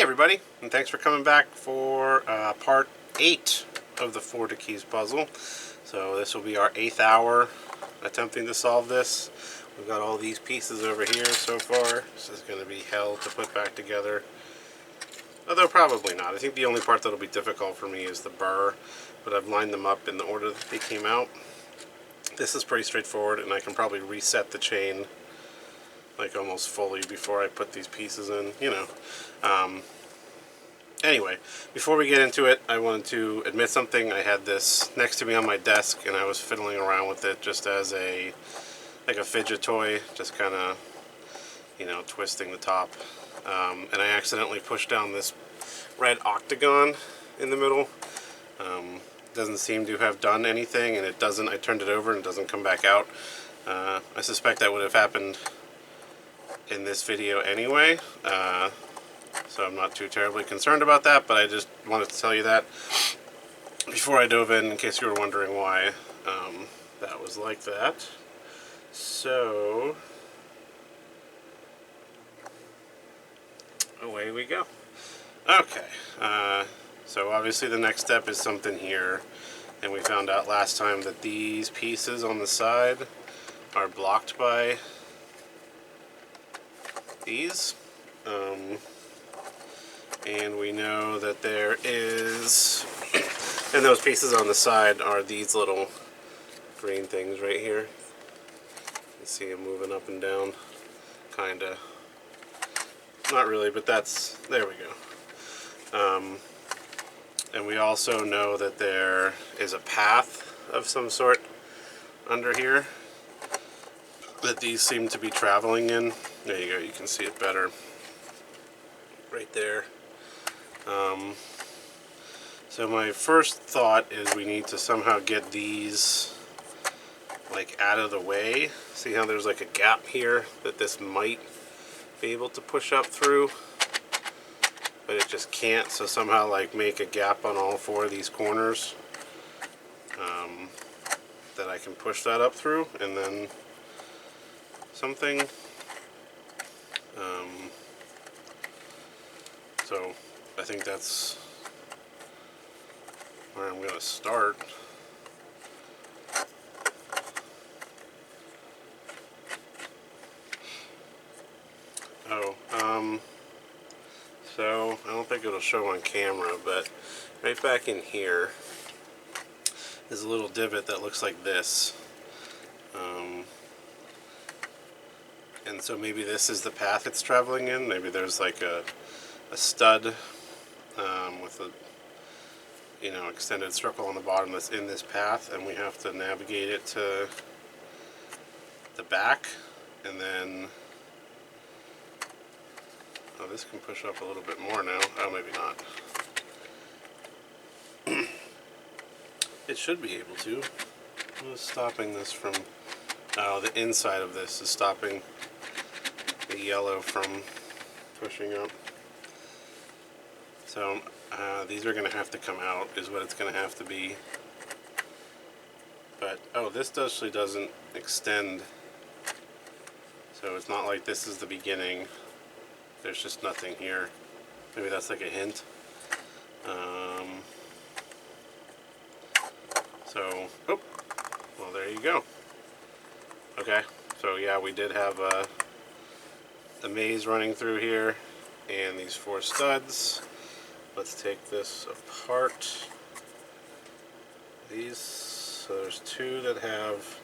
Hey everybody, and thanks for coming back for part 8 of the Fleur de Keys puzzle. So this will be our 8th hour attempting to solve this. We've got all these pieces over here so far. This is going to be hell to put back together. Although probably not. I think the only part that will be difficult for me is the burr, but I've lined them up in the order that they came out. This is pretty straightforward, and I can probably reset the chain like almost fully before I put these pieces in, you know. Anyway, before we get into it, I wanted to admit something. I had this next to me on my desk, and I was fiddling around with it just as a fidget toy, just kind of, you know, twisting the top. And I accidentally pushed down this red octagon in the middle. Doesn't seem to have done anything, and it doesn't. I turned it over and it doesn't come back out. I suspect that would have happened in this video anyway, so I'm not too terribly concerned about that, but I just wanted to tell you that before I dove in case you were wondering why that was like that. So away we go. Okay, so obviously the next step is something here, and we found out last time that these pieces on the side are blocked by these, and we know that there is, and those pieces on the side are these little green things right here. You can see them moving up and down, kinda, not really, but that's, there we go. And we also know that there is a path of some sort under here that these seem to be traveling in. There you go, you can see it better right there. So my first thought is we need to somehow get these like out of the way. See how there's like a gap here that this might be able to push up through, but it just can't, so somehow like make a gap on all 4 of these corners that I can push that up through, and then something. So I think that's where I'm going to start. So I don't think it'll show on camera, but right back in here is a little divot that looks like this. And so maybe this is the path it's traveling in. Maybe there's like a stud with a, you know, extended circle on the bottom that's in this path, and we have to navigate it to the back, and then, oh, this can push up a little bit more now. Oh, maybe not. It should be able to. What's stopping this from, oh, the inside of this is stopping the yellow from pushing up. So these are going to have to come out, is what it's going to have to be. But, oh, this actually doesn't extend. So it's not like this is the beginning. There's just nothing here. Maybe that's like a hint. So, oh, well, there you go. Okay, so yeah, we did have a maze running through here, and these 4 studs. Let's take this apart. These, so there's 2 that have,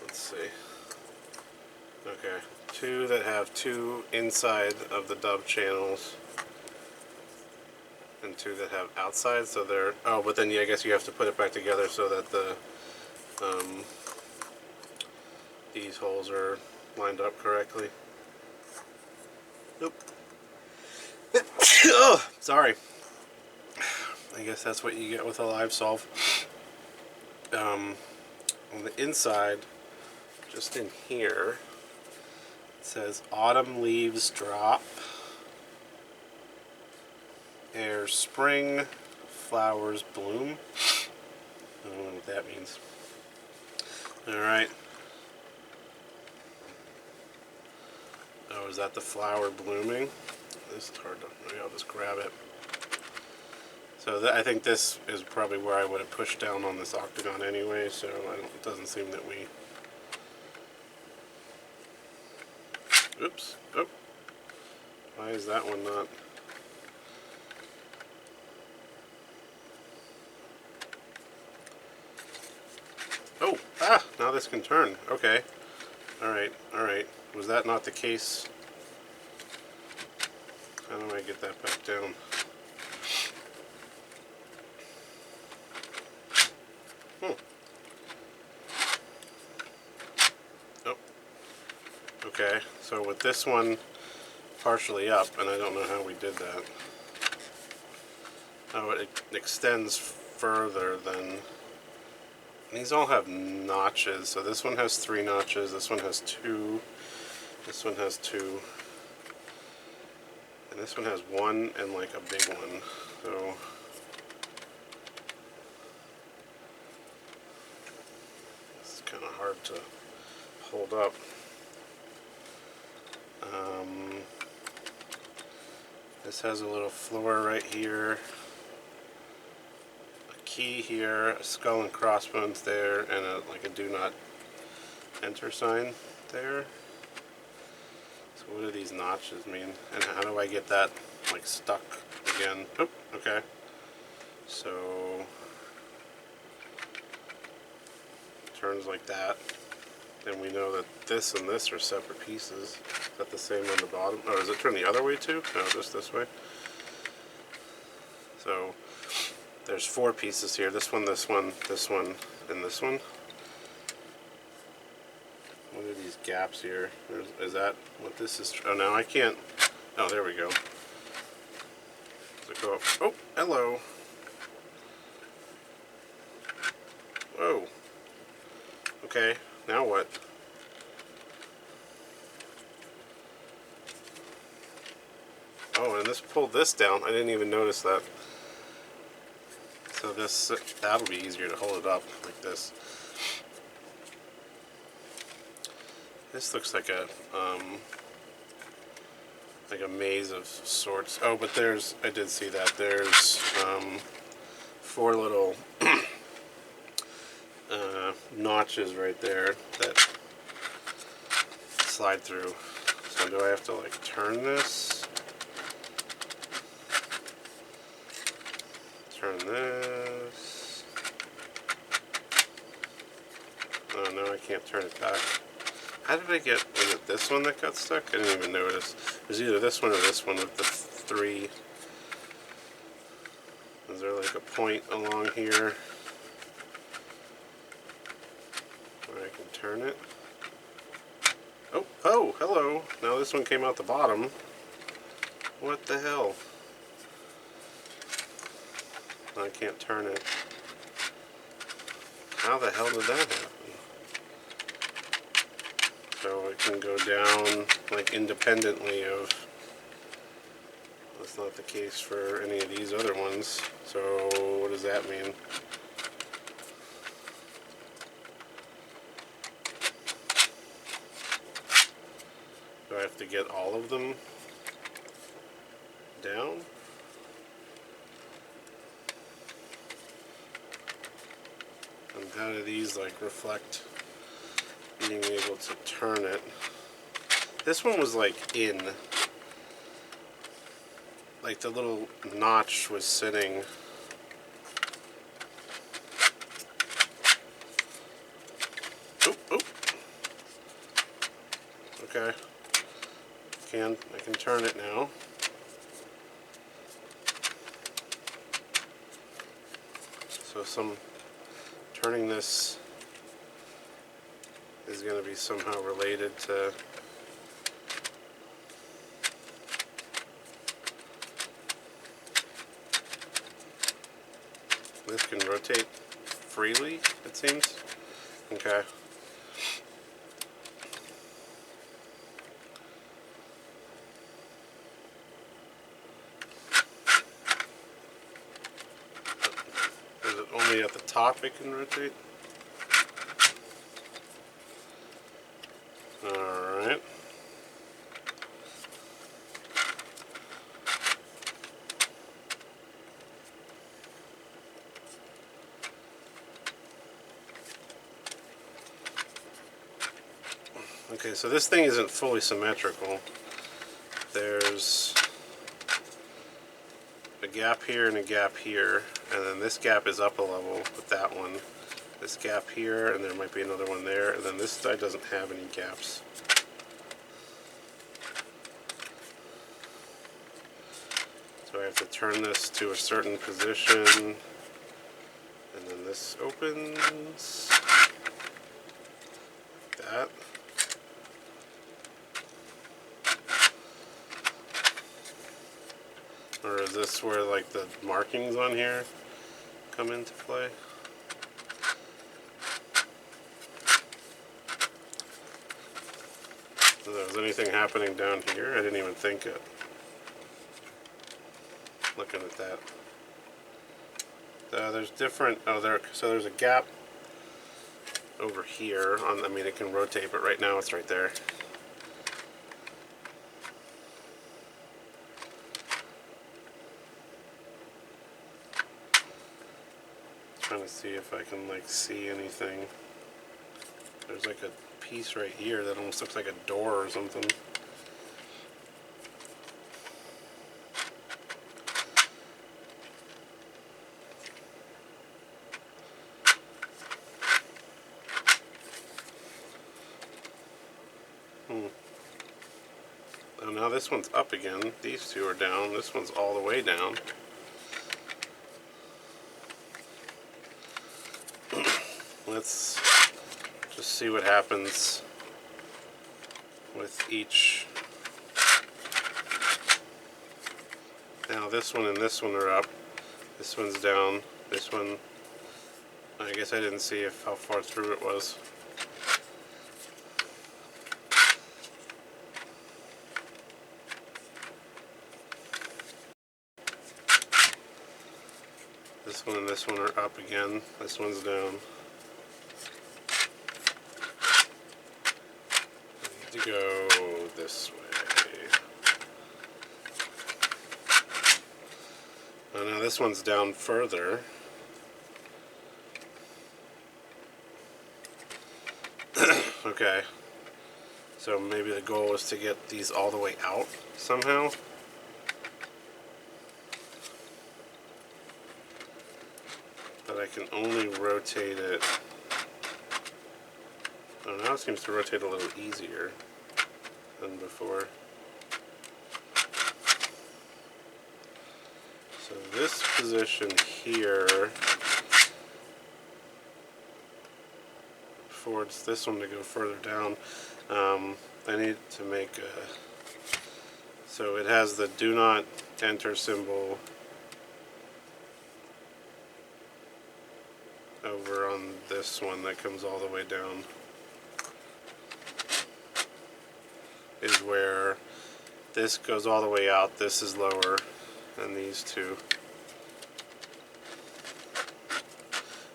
let's see, okay, 2 that have 2 inside of the dove channels, and 2 that have outside, so they're, oh, but then yeah, I guess you have to put it back together so that the, these holes are lined up correctly. Nope. Oh, sorry. I guess that's what you get with a live solve. On the inside, just in here, it says autumn leaves drop, ere spring flowers bloom. I don't know what that means. Alright. Oh, is that the flower blooming? This is hard to, maybe I'll just grab it. So I think this is probably where I would have pushed down on this octagon anyway, so it doesn't seem that we... Oops. Oh. Why is that one not... Oh! Ah! Now this can turn. Okay. Alright, alright. Was that not the case? How do I get that back down? Oh. Okay, so with this one partially up, and I don't know how we did that. Oh, it extends further than... These all have notches, so this one has 3 notches, this one has 2, this one has 2, and this one has 1 and like a big one, so... It's kind of hard to hold up. This has a little floor right here, a key here, a skull and crossbones there, and like a do not enter sign there. So what do these notches mean? And how do I get that like stuck again? Oh, okay. So turns like that. Then we know that this and this are separate pieces. Is that the same on the bottom? Or does it turn the other way too? No, just this way. So there's 4 pieces here. This one, this one, this one, and this one. What are these gaps here? Is that what this is? Oh, now I can't. Oh, there we go. Does it go up? Oh, hello. Whoa. Okay, now what? Oh, and this pulled this down. I didn't even notice that. So that'll be easier to hold it up like this. This looks like a maze of sorts. Oh, but I did see that. There's 4 little notches right there that slide through. So do I have to like turn this? Turn this. Oh no, I can't turn it back. How did I get, was it this one that got stuck? I didn't even notice. It was either this one or this one with the 3. Is there like a point along here where I can turn it? Oh, oh, hello. Now this one came out the bottom. What the hell? I can't turn it. How the hell did that happen? So it can go down like independently of... That's not the case for any of these other ones. So what does that mean? Do I have to get all of them down? And how do these like reflect being able to turn it? This one was like in. Like the little notch was sitting. Oh, oh. Okay. I can turn it now. So turning this is going to be somehow related to this can rotate freely, it seems. Okay. Is it only at the top it can rotate? Alright. Okay, so this thing isn't fully symmetrical. There's a gap here and a gap here, and then this gap is up a level with that one. This gap here, and there might be another one there, and then this side doesn't have any gaps. So I have to turn this to a certain position, and then this opens like that. Or is this where like the markings on here come into play? So there's anything happening down here? I didn't even think it. Looking at that. There's different, so there's a gap over here on, I mean it can rotate, but right now it's right there. Trying to see if I can like see anything. There's like a piece right here that almost looks like a door or something. Oh, now this one's up again. These two are down. This one's all the way down. Let's just see what happens with each. Now this one and this one are up. This one's down. This one, I guess I didn't see how far through it was. This one and this one are up again. This one's down. I need to go this way. Oh, now this one's down further. Okay. So maybe the goal is to get these all the way out somehow. But I can only rotate it. Oh, now it seems to rotate a little easier than before. So this position here forwards this one to go further down. I need to make a, so it has the do not enter symbol over on this one that comes all the way down. Is where this goes all the way out, this is lower than these two. I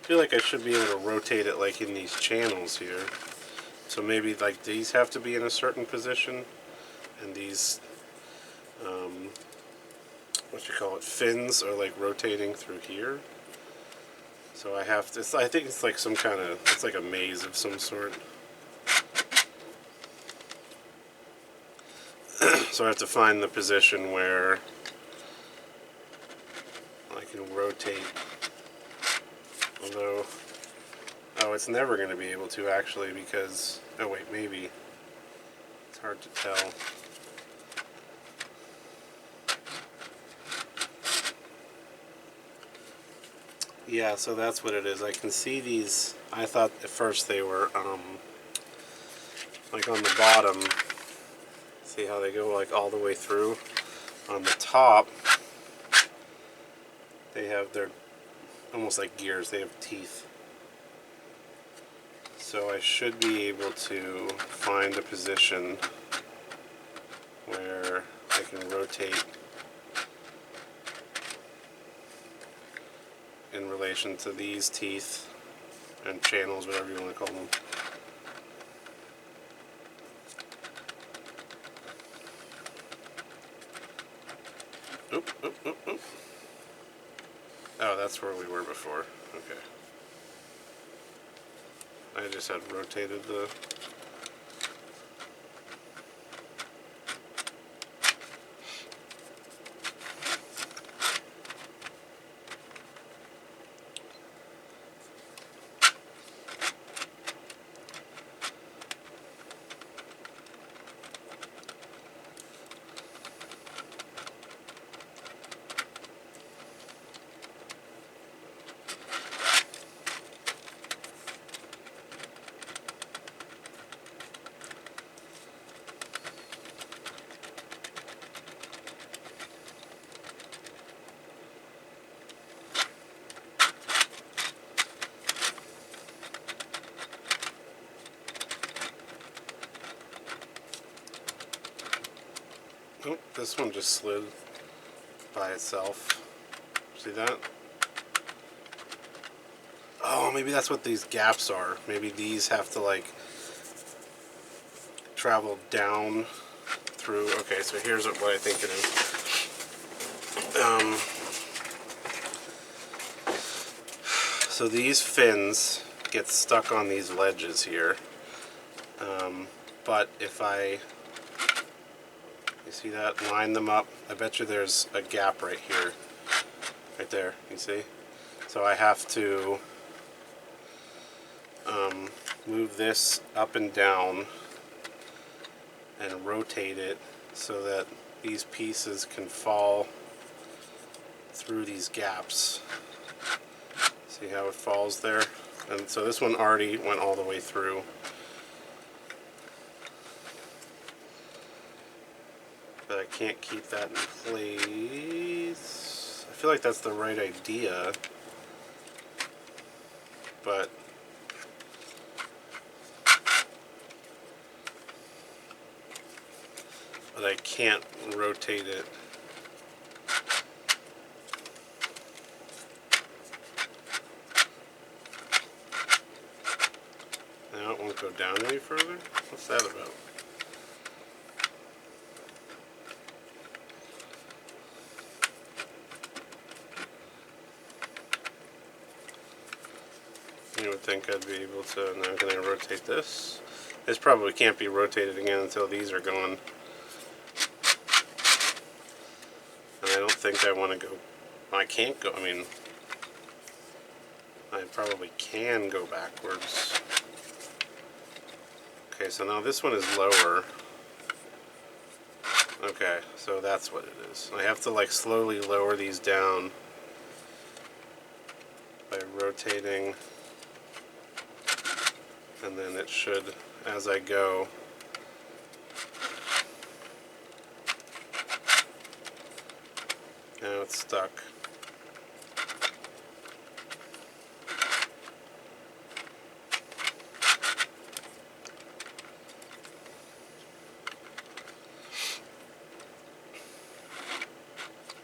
feel like I should be able to rotate it like in these channels here. So maybe like these have to be in a certain position, and these, what you call it, fins are like rotating through here. So I have to, I think it's like some kind of, it's like a maze of some sort. So I have to find the position where I can rotate. Although, oh, it's never going to be able to actually because, oh wait, maybe. It's hard to tell. Yeah, so that's what it is. I can see these, I thought at first they were, like on the bottom. See how they go like all the way through? On the top, they have their, almost like gears, they have teeth. So I should be able to find a position where I can rotate in relation to these teeth and channels, whatever you want to call them. Oop, oop, oop, oop. Oh, that's where we were before. Okay. I just had rotated the... this one just slid by itself. See that? Oh, maybe that's what these gaps are. Maybe these have to like travel down through. Okay, so here's what I think it is. So these fins get stuck on these ledges here. But if you see that? Line them up. I bet you there's a gap right here. Right there, you see? So I have to move this up and down and rotate it so that these pieces can fall through these gaps. See how it falls there? And so this one already went all the way through. But I can't keep that in place. I feel like that's the right idea, but I can't rotate it. Now it won't go down any further? What's that about? You would think I'd be able to. Now can I rotate this? This probably can't be rotated again until these are gone. And I don't think I want to go. I can't go. I mean, I probably can go backwards. Okay, so now this one is lower. Okay, so that's what it is. I have to like slowly lower these down by rotating, and then it should, as I go, now it's stuck.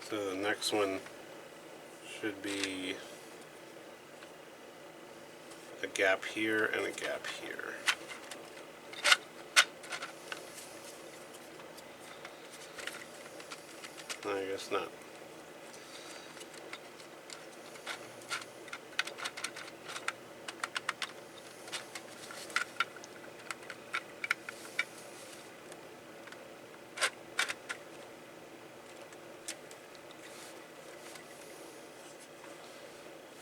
So the next one should be a gap here and a gap here. I guess not.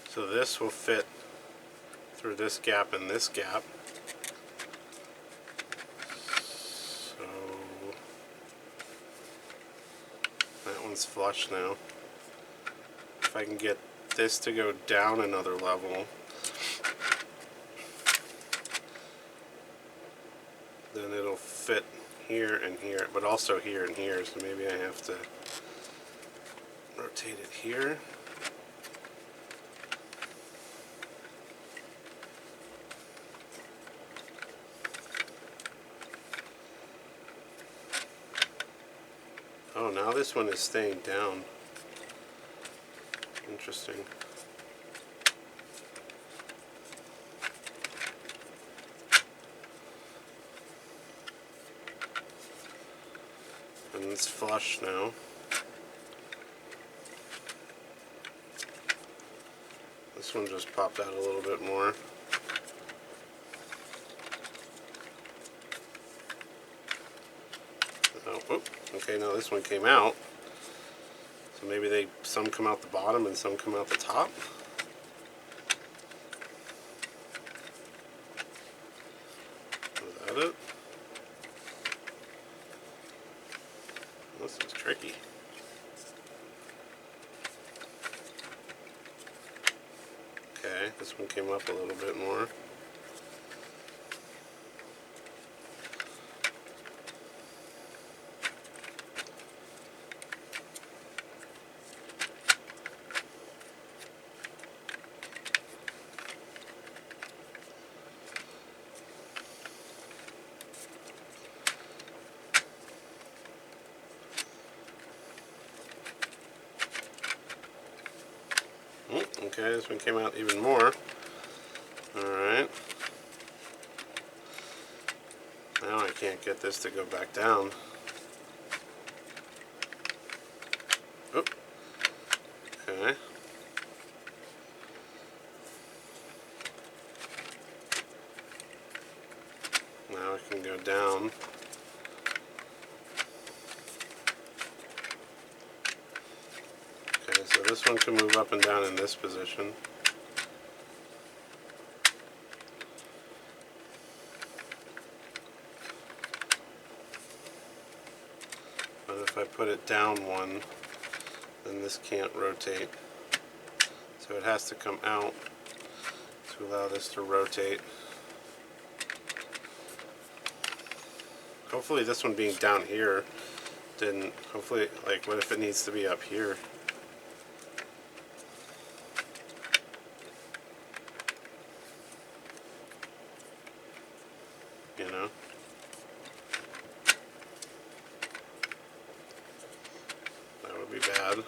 So this will fit through this gap and this gap. So that one's flush now. If I can get this to go down another level, then it'll fit here and here, but also here and here, so maybe I have to rotate it here. Oh, now this one is staying down. Interesting. And it's flush now. This one just popped out a little bit more. Oh, whoop. Okay, now this one came out. So maybe some come out the bottom and some come out the top. Is that it? This is tricky. Okay, this one came up a little bit more. Okay, this one came out even more. Alright. Now I can't get this to go back down. Oop. Okay. Now it can go down. Okay, so this one can move up and down in this position. But if I put it down one, then this can't rotate. So it has to come out to allow this to rotate. Hopefully this one being down here didn't, hopefully, like, what if it needs to be up here? You know? That would be bad.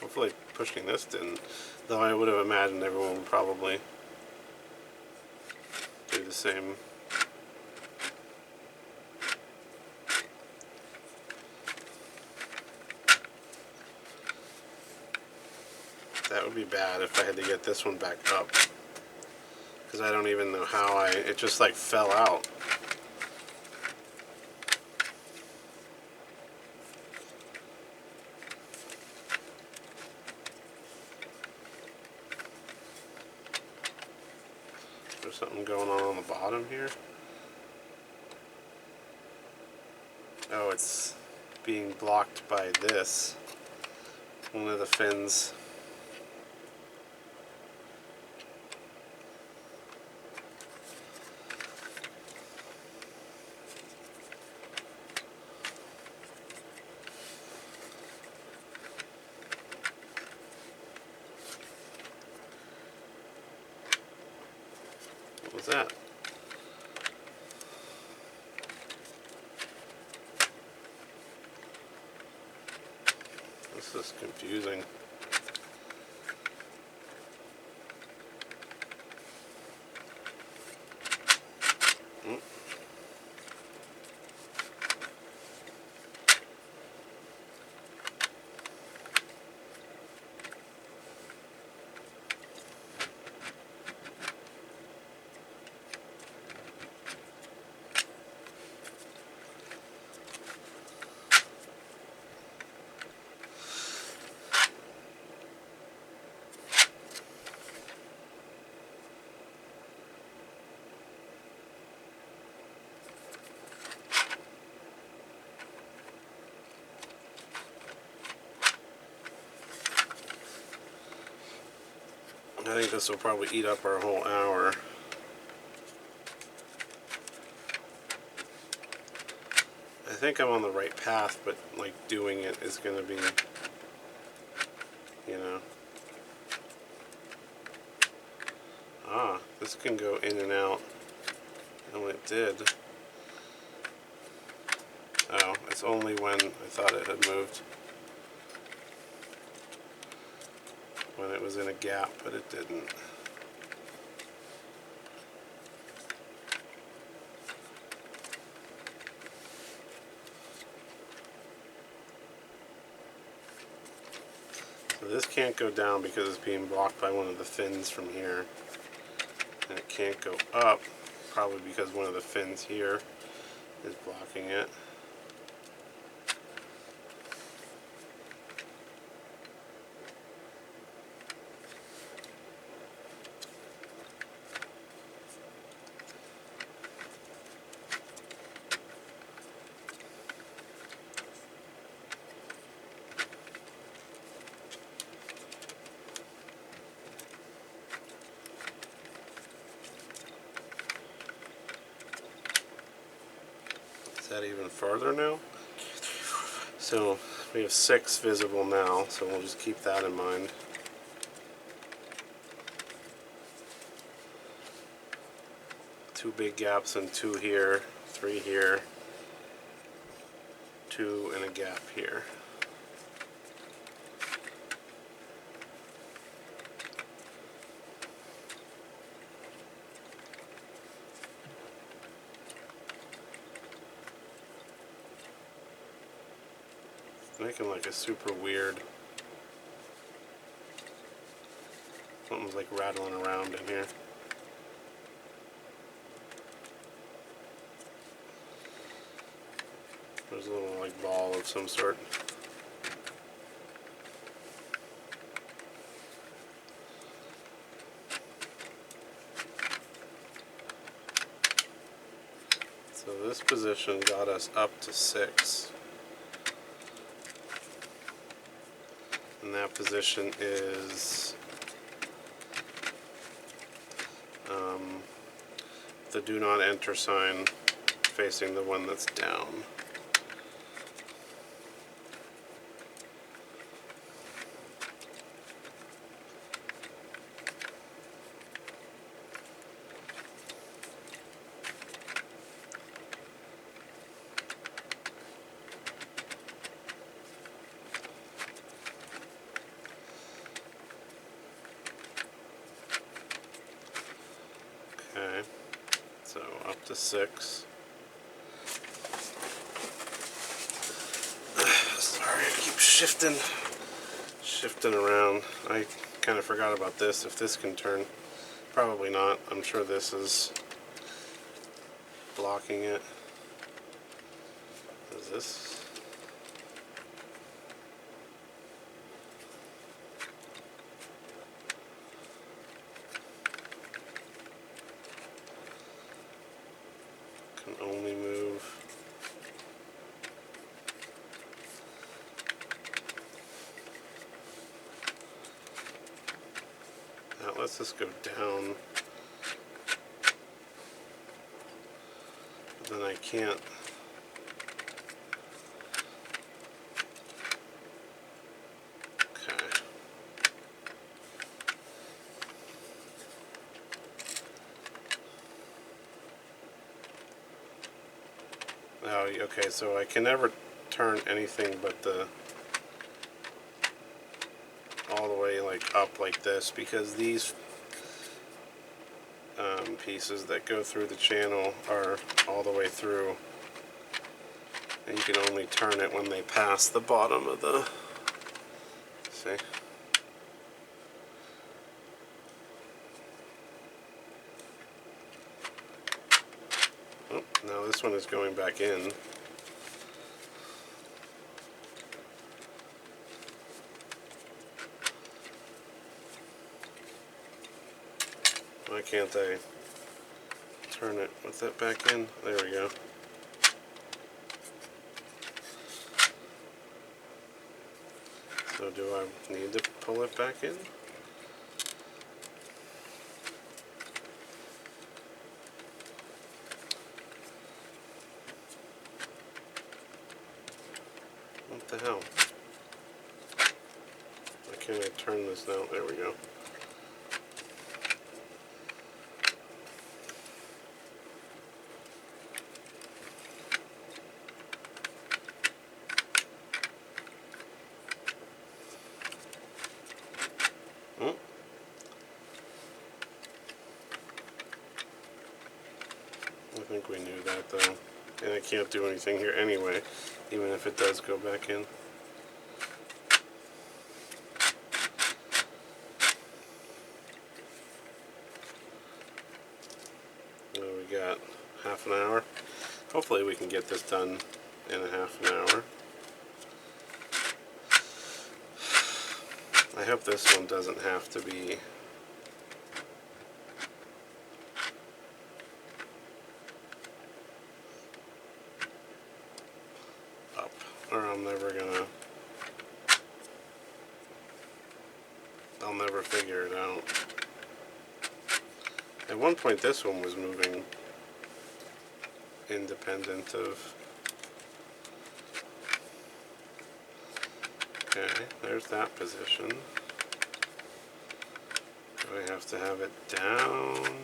Hopefully pushing this didn't, though I would have imagined everyone would probably do the same. That would be bad if I had to get this one back up, because I don't even know how it just like fell out. There's something going on the bottom here. Oh, it's being blocked by this. One of the fins. What was that? This is confusing. I think this will probably eat up our whole hour. I think I'm on the right path, but like doing it is going to be, you know. Ah, this can go in and out. Oh, it did. Oh, it's only when I thought it had moved. When it was in a gap, but it didn't. So this can't go down because it's being blocked by one of the fins from here. And it can't go up, probably because one of the fins here is blocking it. that even farther now? So we have 6 visible now, so we'll just keep that in mind. Two big gaps and 2 here, 3 here, 2 and a gap here. Making like a super weird, something's like rattling around in here. There's a little like ball of some sort. So this position got us up to 6. And that position is the do not enter sign facing the one that's down. Okay, so up to 6. Sorry, I keep shifting around. I kind of forgot about this. If this can turn, probably not. I'm sure this is blocking it. Is this? Can only move. Now let's just go down. But then I can't. Okay. Oh, okay, so I can never turn anything but the all the way like up like this, because these pieces that go through the channel are all the way through, and you can only turn it when they pass the bottom of the, see? Oh, now this one is going back in. Why can't I turn it with that back in? There we go. So do I need to pull it back in? What the hell? Why can't I turn this now? There we go. I think we knew that though. And I can't do anything here anyway, even if it does go back in. Well, we got half an hour. Hopefully we can get this done in a half an hour. I hope this one doesn't have to be up, or I'll never figure it out. At one point this one was moving independent of Okay, there's that position. Do I have to have it down?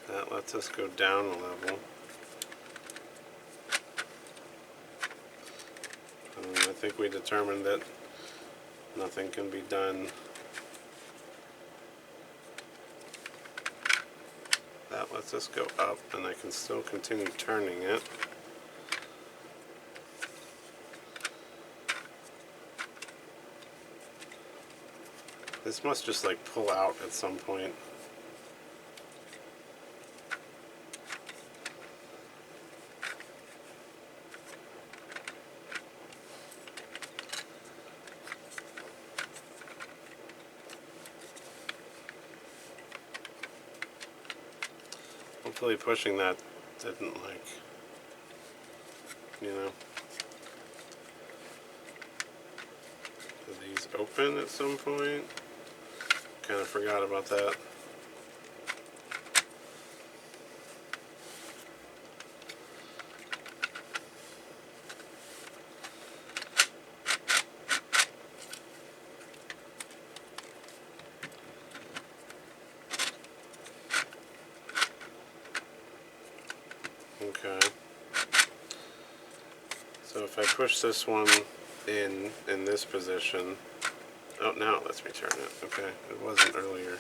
That lets us go down a level. I think we determined that nothing can be done. That lets us go up, and I can still continue turning it. This must just like pull out at some point. Hopefully pushing that didn't, like, you know. Are these open at some point? Kind of forgot about that. Okay. So if I push this one in this position, oh, now it lets me turn it. Okay, it wasn't earlier.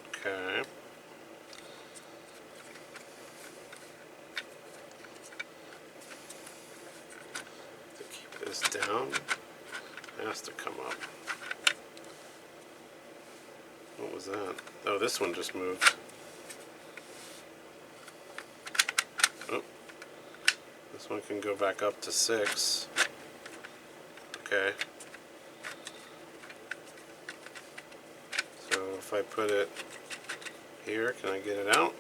Okay. To keep this down, it has to come up. What was that? Oh, this one just moved. Oh, this one can go back up to 6. Okay. So if I put it here, can I get it out?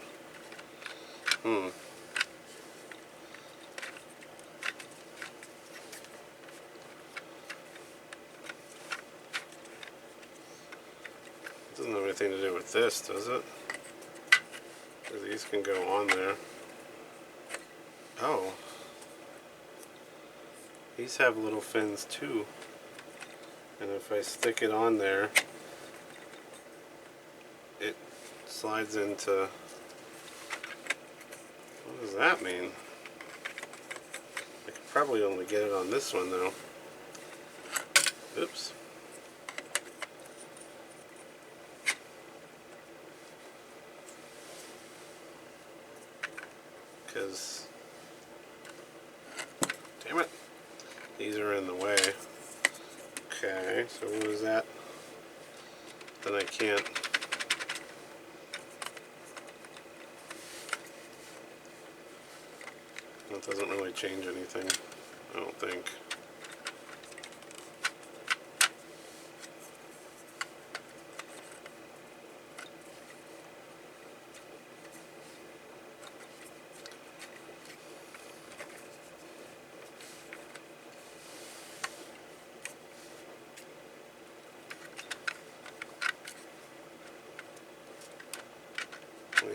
Doesn't have anything to do with this, does it? Because these can go on there. Oh. These have little fins too. And if I stick it on there, it slides into... What does that mean? I could probably only get it on this one though. Oops. Because, damn it, these are in the way. Okay, so what is that? Then I can't. That doesn't really change anything, I don't think.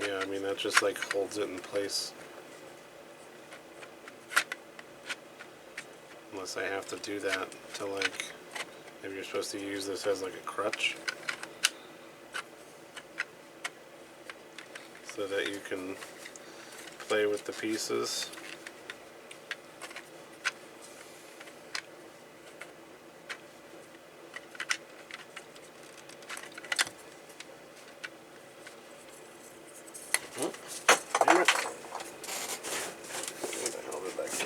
Yeah, I mean that just like holds it in place. Unless I have to do that to, like, maybe you're supposed to use this as like a crutch so that you can play with the pieces. Oh, damn it. Where the hell did that go?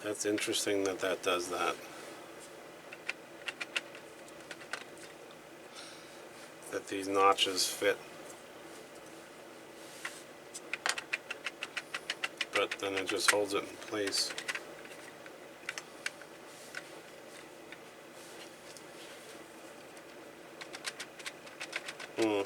That's interesting that that does that. That these notches fit. But then it just holds it in place. Oh.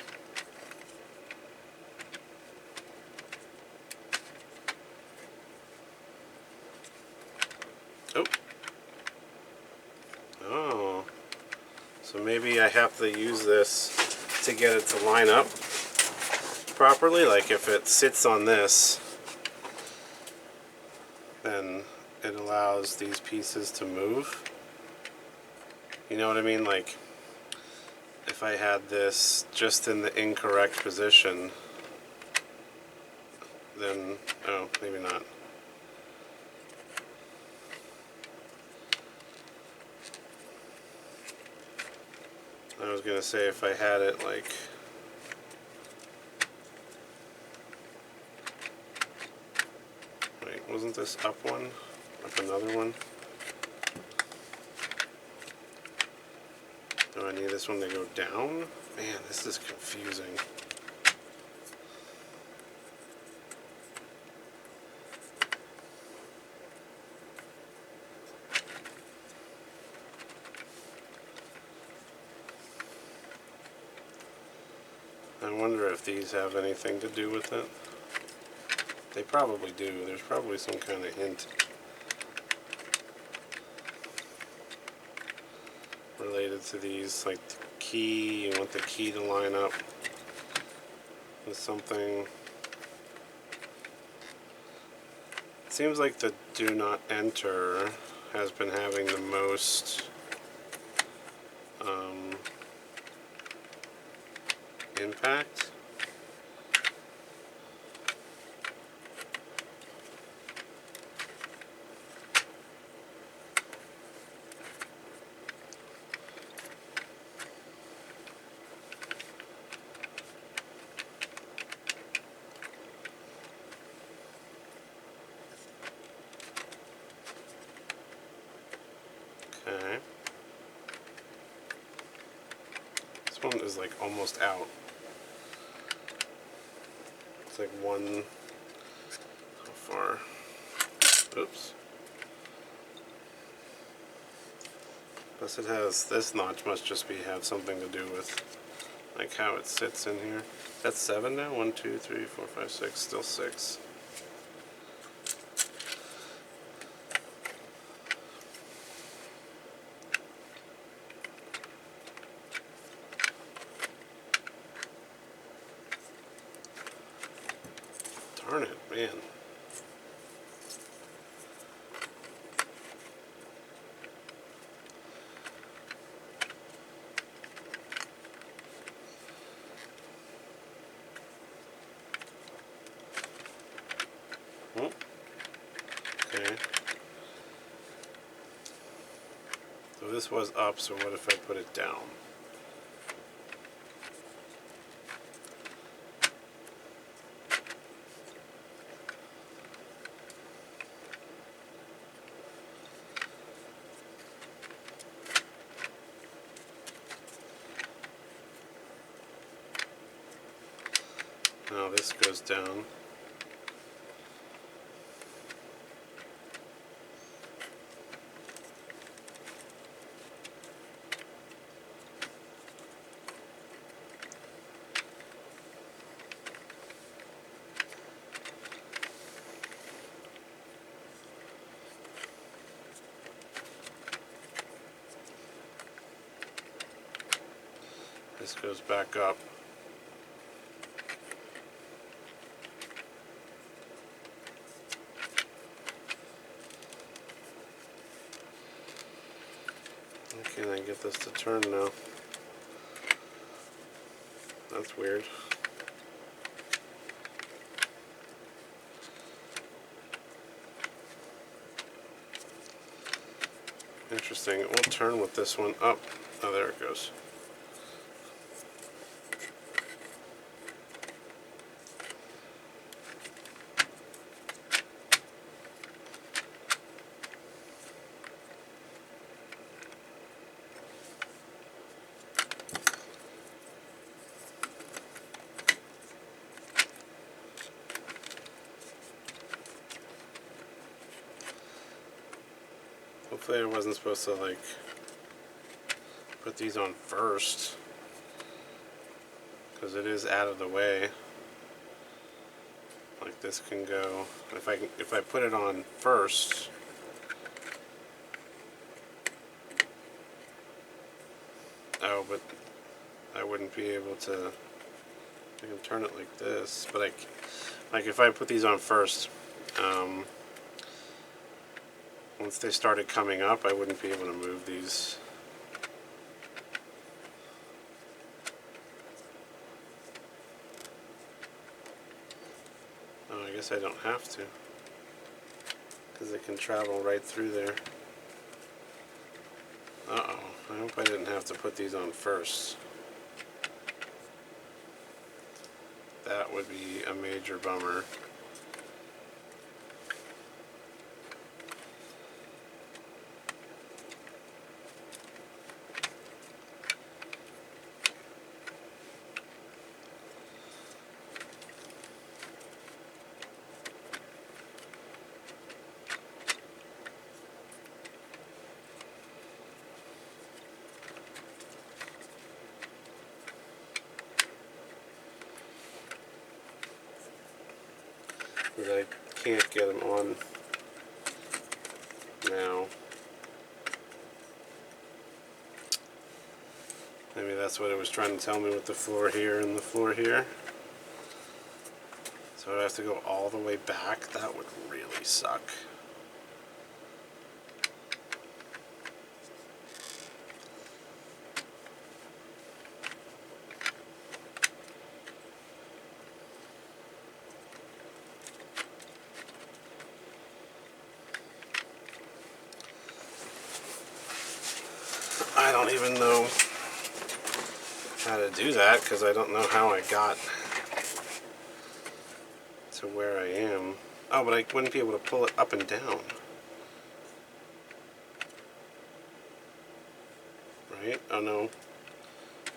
Oh. So maybe I have to use this to get it to line up properly. Like if it sits on this, then it allows these pieces to move. You know what I mean? Like if I had this just in the incorrect position, then, oh, maybe not. I was gonna say if I had it like wait, wasn't this up one? Up another one? Do I need this one to go down? Man, this is confusing. I wonder if these have anything to do with it. They probably do. There's probably some kind of hint related to these, like the key. You want the key to line up with something. It seems like the do not enter has been having the most impact. Okay. This one is like almost out. It's like one, how far? Oops. Plus it has, this notch must just have something to do with like how it sits in here. That's 7 now? 1, 2, 3, 4, 5, 6, still 6. Darn it, man. Oh, okay. So this was up, so what if I put it down? Now this goes down. This goes back up. Can I get this to turn now? That's weird. Interesting. It won't turn with this one up. Oh, there it goes. Hopefully I wasn't supposed to like put these on first, because it is out of the way. Like this can go, if I put it on first, oh, but I wouldn't be able to, I can turn it like this, but like if I put these on first, once they started coming up, I wouldn't be able to move these. Oh, I guess I don't have to, because it can travel right through there. Uh-oh, I hope I didn't have to put these on first. That would be a major bummer. But I can't get them on now. Maybe that's what it was trying to tell me with the floor here and the floor here. So I have to go all the way back. That would really suck. I don't even know how to do that, because I don't know how I got to where I am. Oh, but I wouldn't be able to pull it up and down. Right? Oh no.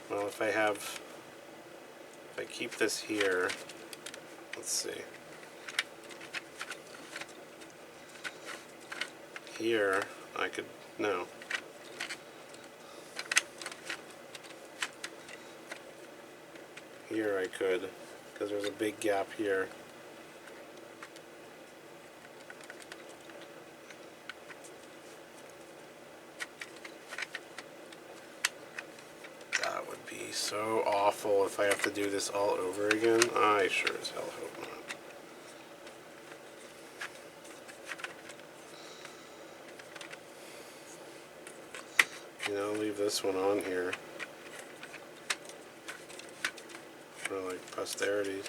Well, if I keep this here, let's see. Here, I could, no. Here I could, because there's a big gap here. That would be so awful if I have to do this all over again. I sure as hell hope not. You know, I'll leave this one on here for like posterity.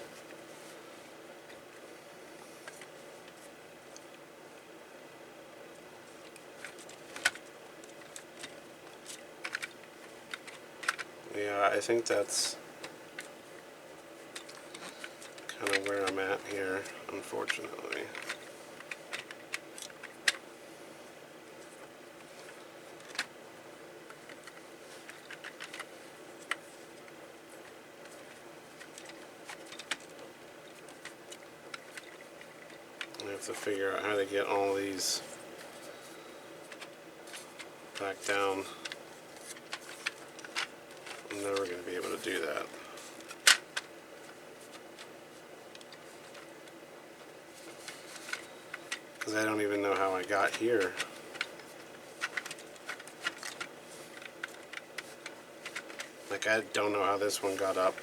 Yeah, I think that's kind of where I'm at here, unfortunately. I have to figure out how to get all these back down. I'm never going to be able to do that. Because I don't even know how I got here. Like, I don't know how this one got up.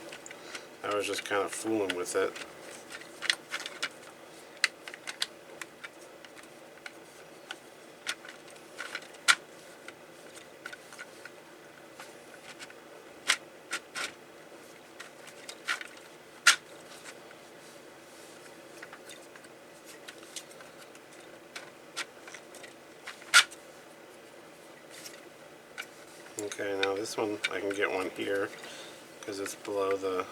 I was just kind of fooling with it. Okay, now this one, I can get one here because it's below the...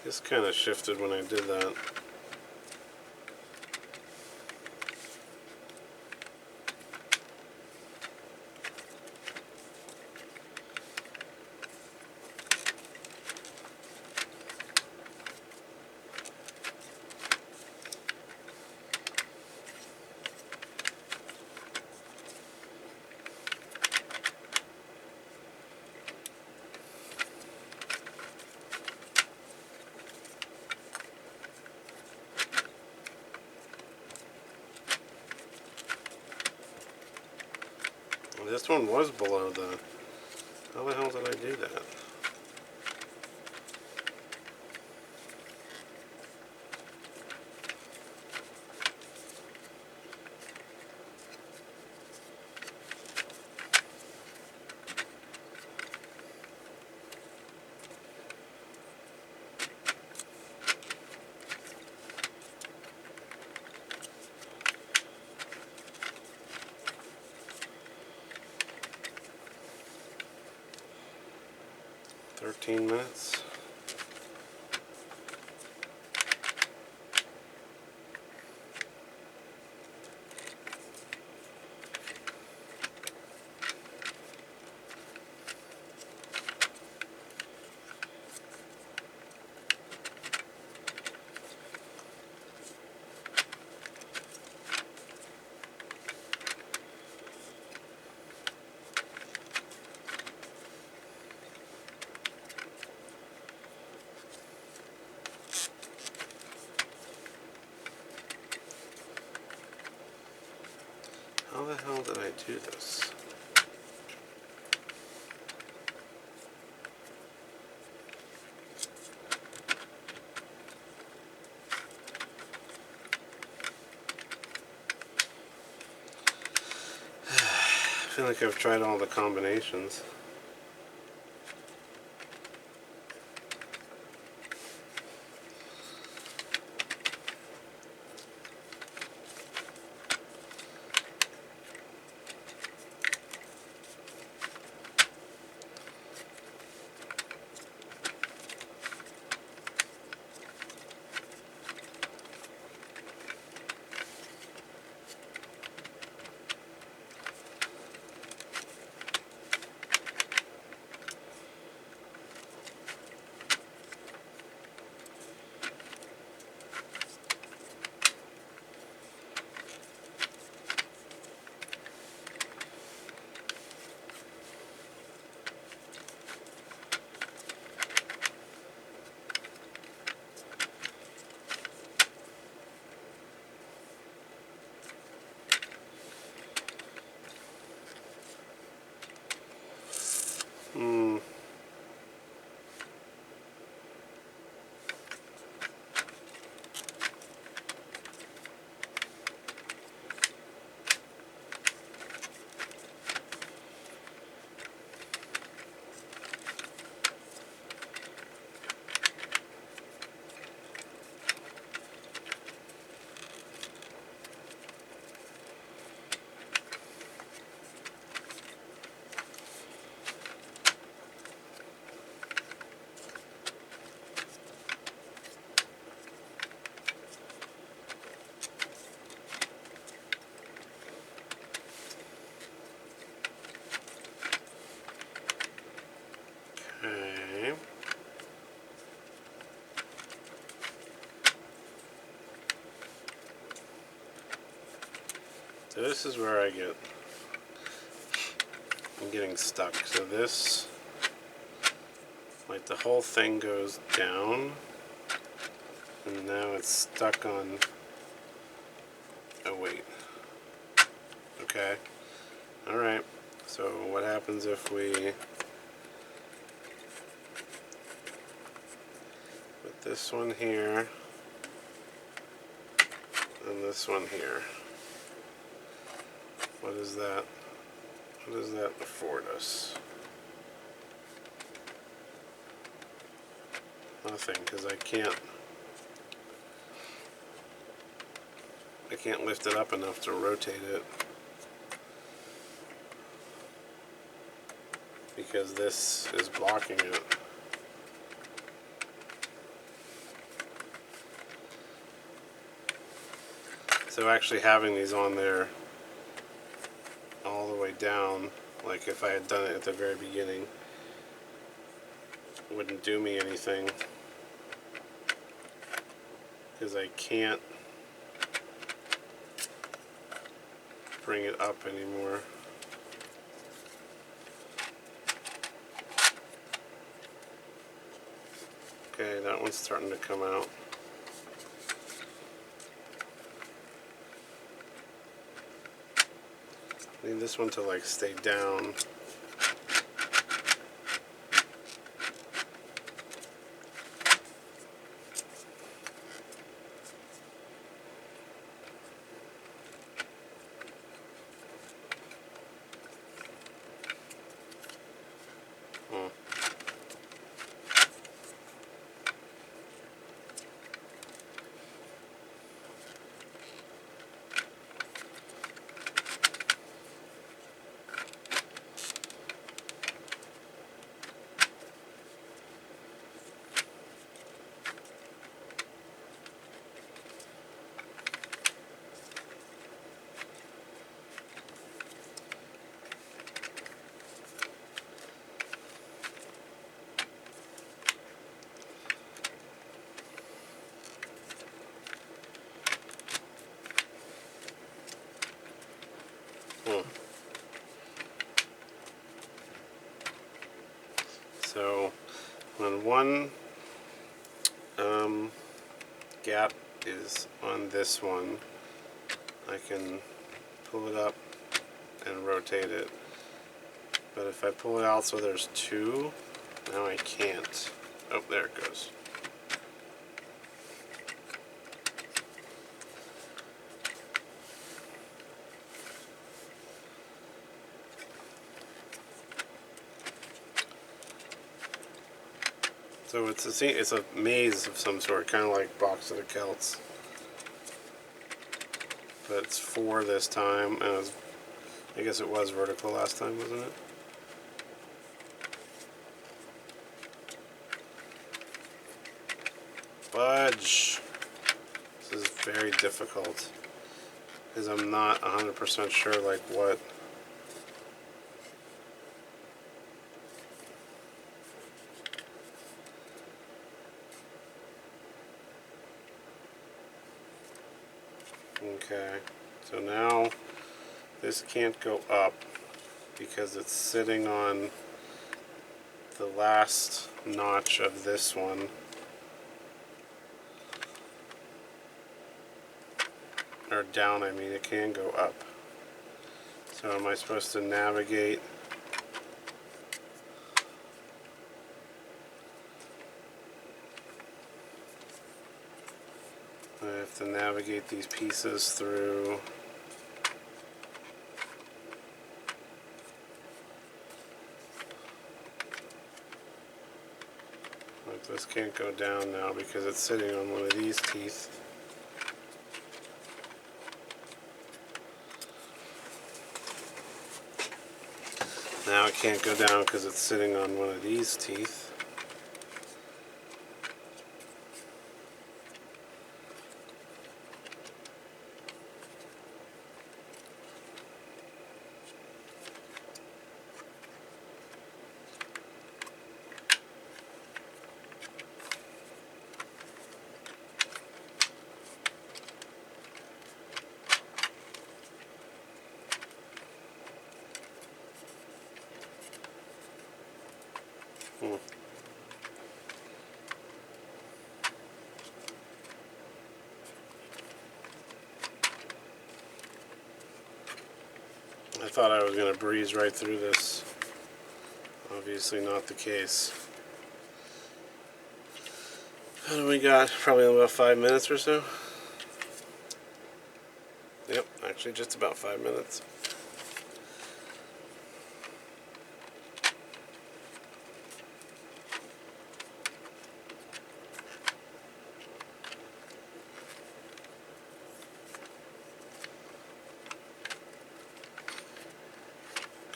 This kind of shifted when I did that. This one was below the... How the hell did I do that? $13. How the hell did I do this? I feel like I've tried all the combinations. Okay. So this is where I'm getting stuck. So this, like the whole thing goes down, and now it's stuck on, oh wait, okay, alright, so what happens if we put this one here, and this one here? What is that? What does that afford us? Nothing, because I can't lift it up enough to rotate it, because this is blocking it. So actually having these on there all the way down, like if I had done it at the very beginning, wouldn't do me anything, because I can't bring it up anymore. Okay, that one's starting to come out. I need this one to like stay down. So when one gap is on this one, I can pull it up and rotate it. But if I pull it out so there's two, now I can't. Oh, there it goes. So it's a maze of some sort, kind of like Box of the Celts. But it's 4 this time, and I guess it was vertical last time, wasn't it? Fudge! This is very difficult, because I'm not 100% sure like what. Okay, so now this can't go up because it's sitting on the last notch of this one. Or down, I mean, it can go up. So am I supposed to navigate? I have to navigate these pieces through. Like this can't go down now because it's sitting on one of these teeth. Now it can't go down because it's sitting on one of these teeth. I thought I was going to breeze right through this. Obviously not the case. How do we got? Probably about 5 minutes or so? Yep, actually just about 5 minutes.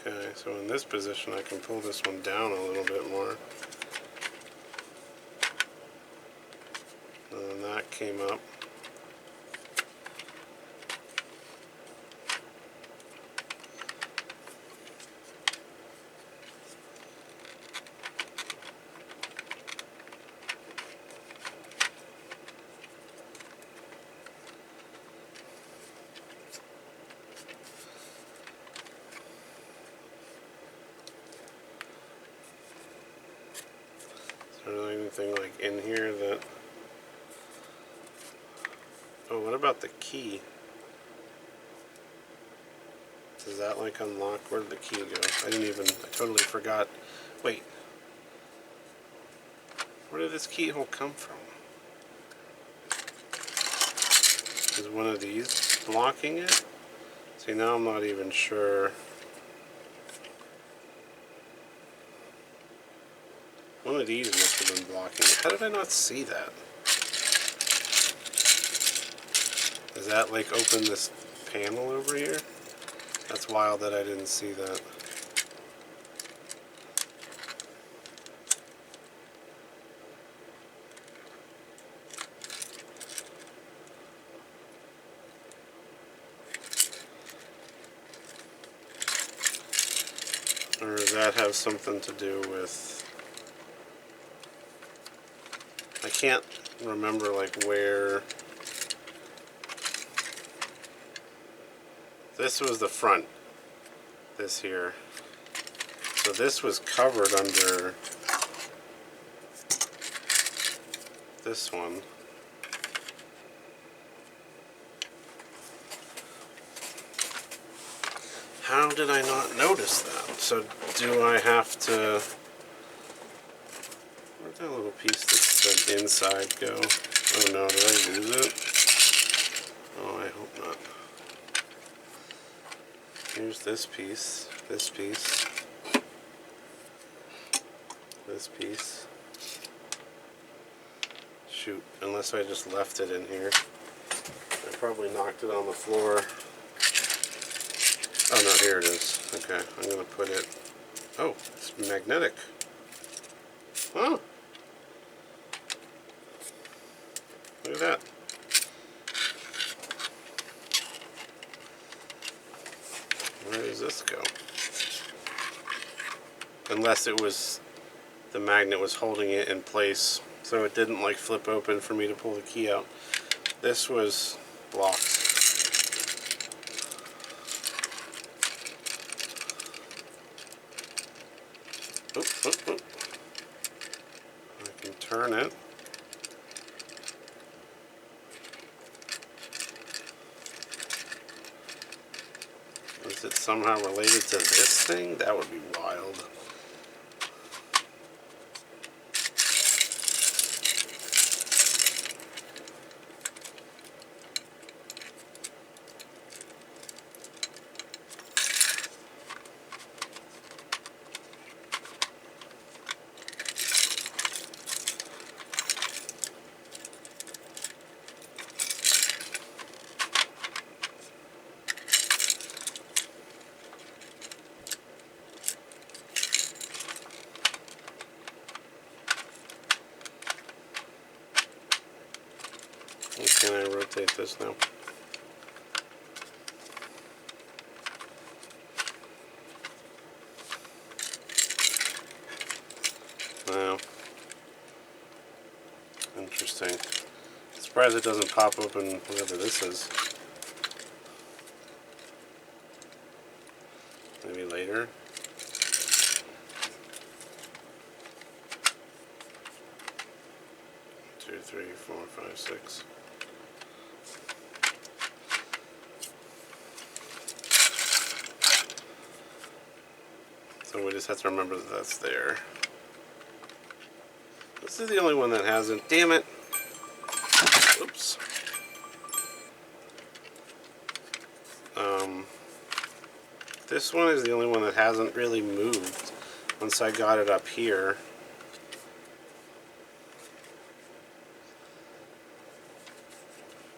Okay, so in this position I can pull this one down a little bit more. And then that came up. anything like in here that... Oh, what about the key? Does that like unlock? Where did the key go? I totally forgot. Wait. Where did this keyhole come from? Is one of these blocking it? See, now I'm not even sure. One of these must have been blocking it. How did I not see that? Does that like open this panel over here? That's wild that I didn't see that. Or does that have something to do with... I can't remember like where... This was the front. This here. So this was covered under this one. How did I not notice that? So do I have to... Where'd that little piece that's the inside go? Oh no, did I lose it? Oh, I hope not. Here's this piece, this piece, this piece. Shoot, unless I just left it in here. I probably knocked it on the floor. Oh no, here it is. Okay, I'm gonna put it... Oh, it's magnetic. Oh! Look at that. Where does this go? Unless it was... the magnet was holding it in place, so it didn't like flip open for me to pull the key out. This was blocked. Oop, oop, oop. I can turn it. Is it somehow related to this thing? That would be wild. Can I rotate this now? Wow. Interesting. Surprised it doesn't pop open whatever this is. Maybe later. Two, three, four, five, six. So we just have to remember that that's there. This is the only one that hasn't. Damn it! Oops. This one is the only one that hasn't really moved once I got it up here.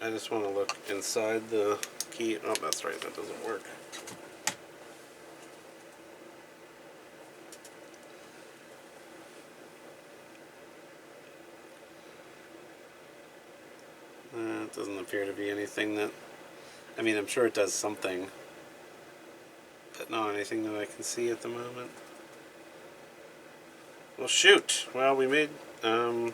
I just want to look inside the key. Oh, that's right, that doesn't work. It doesn't appear to be anything that... I mean, I'm sure it does something, but not anything that I can see at the moment. Well, shoot. Well, we made some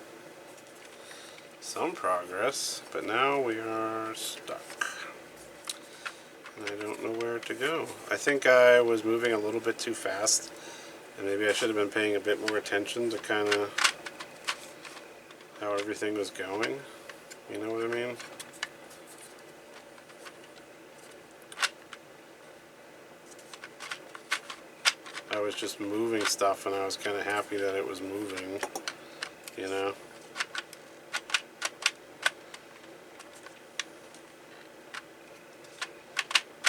progress, but now we are stuck. And I don't know where to go. I think I was moving a little bit too fast, and maybe I should have been paying a bit more attention to kind of how everything was going. You know what I mean? I was just moving stuff and I was kind of happy that it was moving, you know?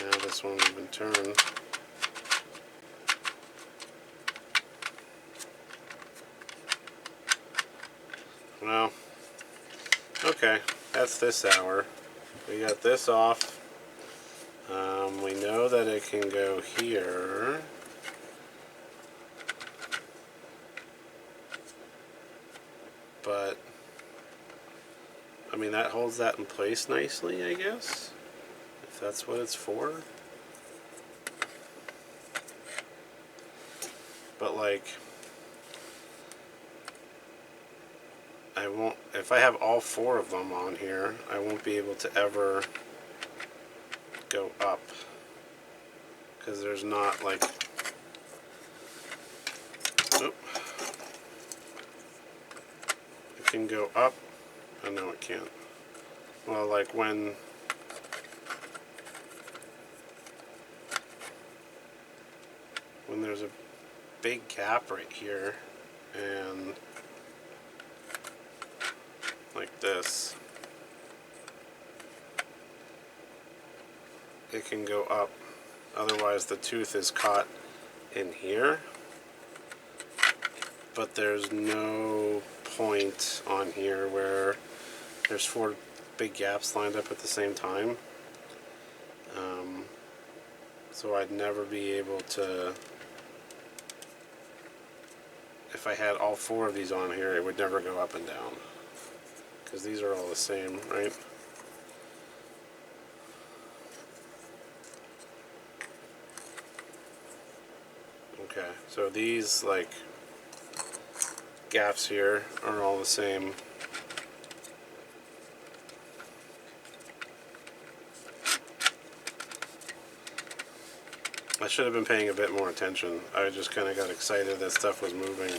Now this one's been turned. Well, okay, that's this hour. We got this off. We know that it can go here. But, I mean, that holds that in place nicely, I guess, if that's what it's for. But, like, I won't, if I have all 4 of them on here, I won't be able to ever go up, because there's not, like, oop. It can go up. Oh, no, it can't. Well, like when there's a big gap right here, and like this, it can go up. Otherwise, the tooth is caught in here. But there's no point on here where there's 4 big gaps lined up at the same time. So I'd never be able to, if I had all 4 of these on here, it would never go up and down. Because these are all the same, right? Okay, so these, like, gaps here are all the same. I should have been paying a bit more attention. I just kind of got excited that stuff was moving,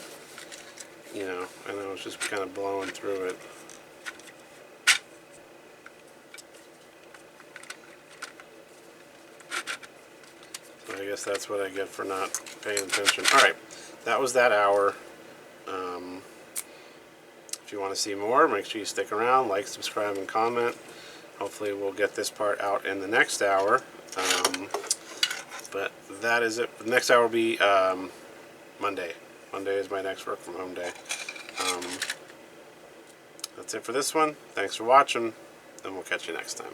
you know, and I was just kind of blowing through it. So I guess that's what I get for not paying attention. Alright, that was that hour. If you want to see more, make sure you stick around, like, subscribe, and comment. Hopefully we'll get this part out in the next hour. But that is it. The next hour will be Monday. Monday is my next work from home day. That's it for this one. Thanks for watching, and we'll catch you next time.